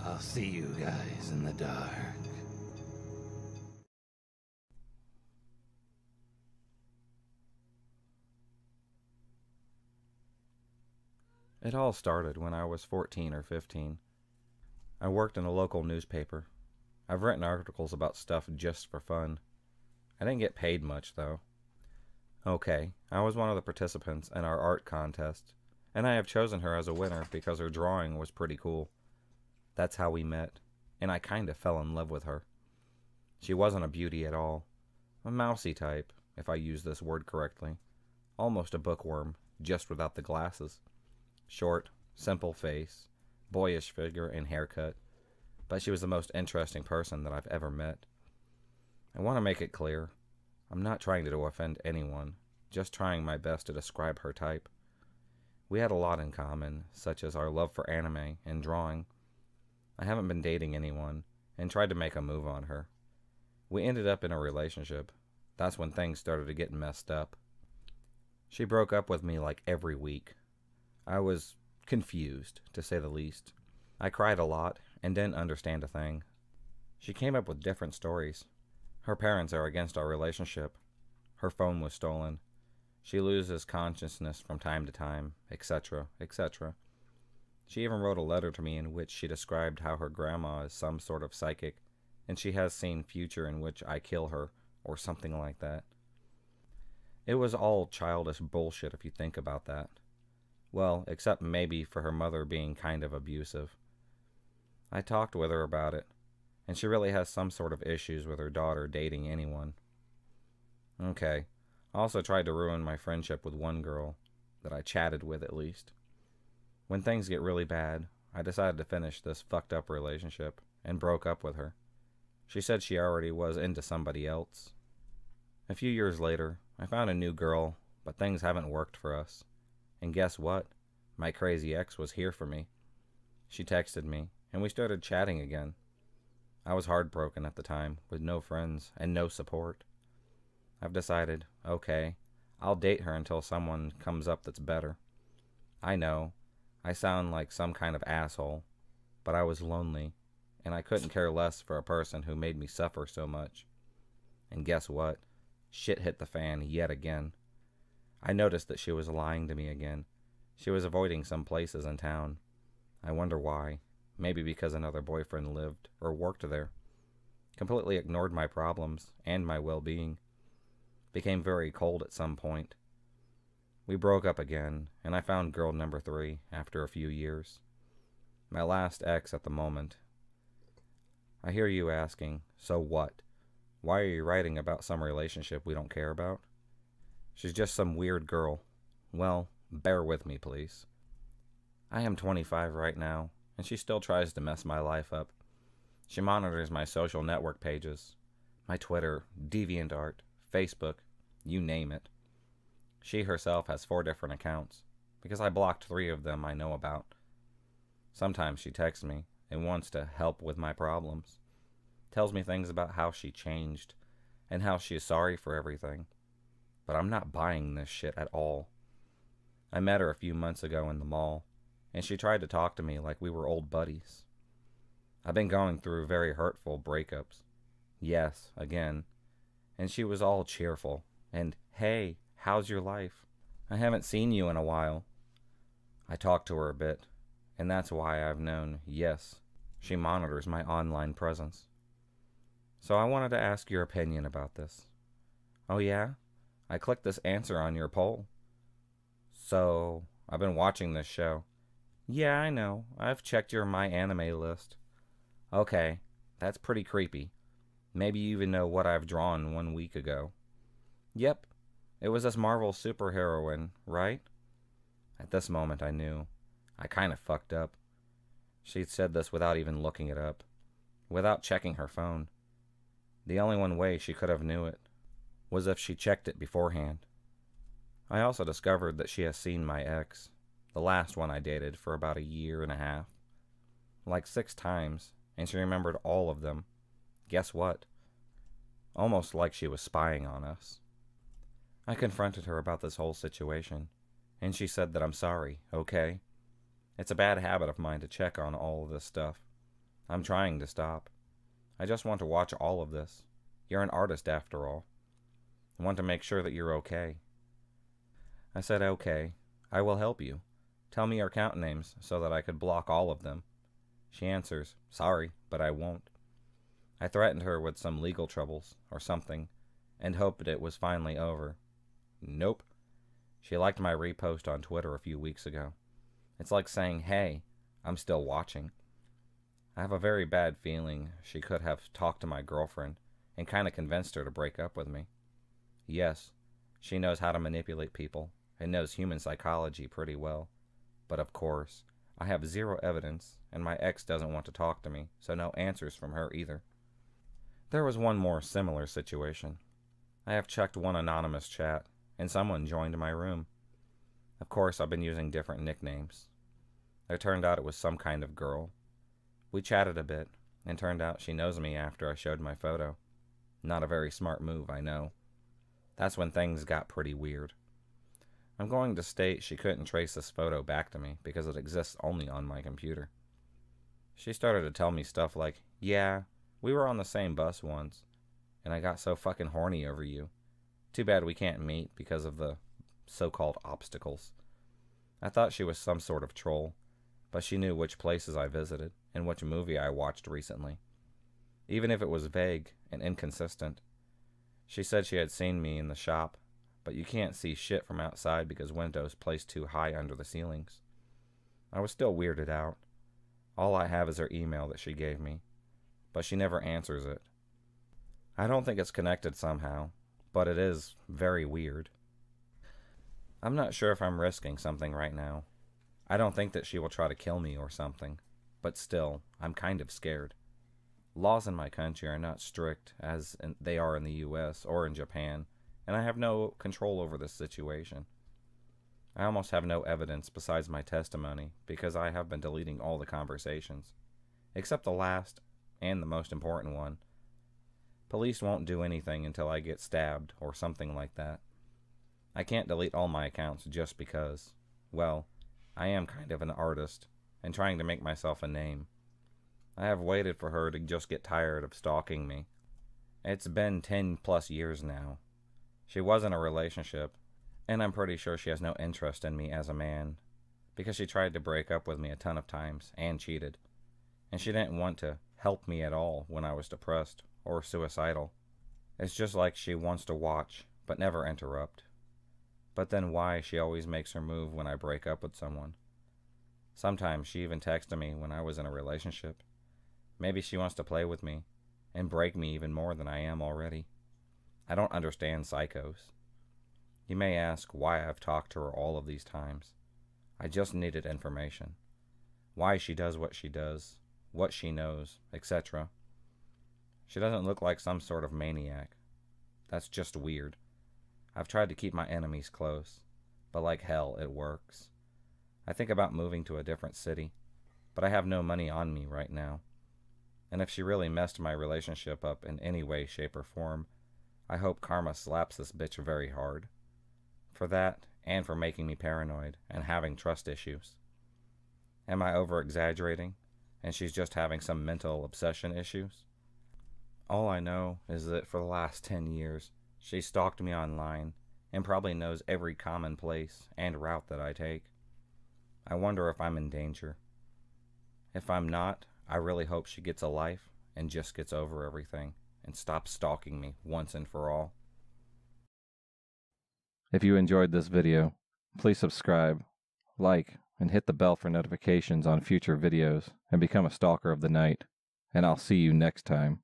I'll see you guys in the dark. It all started when I was 14 or 15. I worked in a local newspaper. I've written articles about stuff just for fun. I didn't get paid much, though. Okay, I was one of the participants in our art contest, and I have chosen her as a winner because her drawing was pretty cool. That's how we met, and I kinda fell in love with her. She wasn't a beauty at all. A mousy type, if I use this word correctly. Almost a bookworm, just without the glasses. Short, simple face, boyish figure and haircut, but she was the most interesting person that I've ever met. I want to make it clear, I'm not trying to offend anyone, just trying my best to describe her type. We had a lot in common, such as our love for anime and drawing. I haven't been dating anyone, and tried to make a move on her. We ended up in a relationship. That's when things started to get messed up. She broke up with me like every week. I was confused, to say the least. I cried a lot and didn't understand a thing. She came up with different stories. Her parents are against our relationship. Her phone was stolen. She loses consciousness from time to time, etc., etc. She even wrote a letter to me in which she described how her grandma is some sort of psychic, and she has seen future in which I kill her, or something like that. It was all childish bullshit if you think about that. Well, except maybe for her mother being kind of abusive. I talked with her about it, and she really has some sort of issues with her daughter dating anyone. Okay, I also tried to ruin my friendship with one girl, that I chatted with at least. When things get really bad, I decided to finish this fucked up relationship, and broke up with her. She said she already was into somebody else. A few years later, I found a new girl, but things haven't worked for us. And guess what? My crazy ex was here for me. She texted me, and we started chatting again. I was heartbroken at the time, with no friends and no support. I've decided, okay, I'll date her until someone comes up that's better. I know, I sound like some kind of asshole, but I was lonely, and I couldn't care less for a person who made me suffer so much. And guess what? Shit hit the fan yet again. I noticed that she was lying to me again. She was avoiding some places in town. I wonder why. Maybe because another boyfriend lived or worked there. Completely ignored my problems and my well-being. Became very cold at some point. We broke up again, and I found girl number 3 after a few years. My last ex at the moment. I hear you asking, so what? Why are you writing about some relationship we don't care about? She's just some weird girl. Well, bear with me, please. I am 25 right now, and she still tries to mess my life up. She monitors my social network pages, my Twitter, DeviantArt, Facebook, you name it. She herself has 4 different accounts, because I blocked 3 of them I know about. Sometimes she texts me and wants to help with my problems. Tells me things about how she changed, and how she is sorry for everything. But I'm not buying this shit at all. I met her a few months ago in the mall, and she tried to talk to me like we were old buddies. I've been going through very hurtful breakups. Yes, again. And she was all cheerful, and, hey, how's your life? I haven't seen you in a while. I talked to her a bit, and that's why I've known, yes, she monitors my online presence. So I wanted to ask your opinion about this. Oh yeah? I clicked this answer on your poll. So, I've been watching this show. Yeah, I know. I've checked your My Anime list. Okay, that's pretty creepy. Maybe you even know what I've drawn 1 week ago. Yep, it was this Marvel superheroine, right? At this moment I knew. I kinda fucked up. She'd said this without even looking it up. Without checking her phone. The only one way she could have knew it was if she checked it beforehand. I also discovered that she has seen my ex, the last one I dated for about 1.5 years. Like 6 times, and she remembered all of them. Guess what? Almost like she was spying on us. I confronted her about this whole situation, and she said that I'm sorry, okay? It's a bad habit of mine to check on all of this stuff. I'm trying to stop. I just want to watch all of this. You're an artist after all. I want to make sure that you're okay. I said, okay, I will help you. Tell me your account names so that I could block all of them. She answers, sorry, but I won't. I threatened her with some legal troubles or something and hoped it was finally over. Nope. She liked my repost on Twitter a few weeks ago. It's like saying, hey, I'm still watching. I have a very bad feeling she could have talked to my girlfriend and kind of convinced her to break up with me. Yes, she knows how to manipulate people and knows human psychology pretty well. But of course, I have zero evidence, and my ex doesn't want to talk to me, so no answers from her either. There was one more similar situation. I have checked one anonymous chat, and someone joined my room. Of course, I've been using different nicknames. It turned out it was some kind of girl. We chatted a bit, and turned out she knows me after I showed my photo. Not a very smart move, I know. That's when things got pretty weird. I'm going to state she couldn't trace this photo back to me because it exists only on my computer. She started to tell me stuff like, yeah, we were on the same bus once, and I got so fucking horny over you. Too bad we can't meet because of the so-called obstacles. I thought she was some sort of troll, but she knew which places I visited and which movie I watched recently. Even if it was vague and inconsistent. She said she had seen me in the shop, but you can't see shit from outside because windows placed too high under the ceilings. I was still weirded out. All I have is her email that she gave me, but she never answers it. I don't think it's connected somehow, but it is very weird. I'm not sure if I'm risking something right now. I don't think that she will try to kill me or something, but still, I'm kind of scared. Laws in my country are not strict as they are in the US or in Japan, and I have no control over this situation. I almost have no evidence besides my testimony because I have been deleting all the conversations, except the last and the most important one. Police won't do anything until I get stabbed or something like that. I can't delete all my accounts just because, well, I am kind of an artist and trying to make myself a name. I have waited for her to just get tired of stalking me. It's been 10 plus years now. She was in a relationship, and I'm pretty sure she has no interest in me as a man, because she tried to break up with me a ton of times and cheated, and she didn't want to help me at all when I was depressed or suicidal. It's just like she wants to watch, but never interrupt. But then why she always makes her move when I break up with someone. Sometimes she even texted me when I was in a relationship. Maybe she wants to play with me and break me even more than I am already. I don't understand psychos. You may ask why I've talked to her all of these times. I just needed information. Why she does what she does, what she knows, etc. She doesn't look like some sort of maniac. That's just weird. I've tried to keep my enemies close, but like hell, it works. I think about moving to a different city, but I have no money on me right now. And if she really messed my relationship up in any way, shape, or form, I hope karma slaps this bitch very hard. For that, and for making me paranoid and having trust issues. Am I over-exaggerating, and she's just having some mental obsession issues? All I know is that for the last 10 years, she stalked me online and probably knows every common place and route that I take. I wonder if I'm in danger. If I'm not, I really hope she gets a life and just gets over everything and stops stalking me once and for all. If you enjoyed this video, please subscribe, like, and hit the bell for notifications on future videos and become a stalker of the night. And I'll see you next time.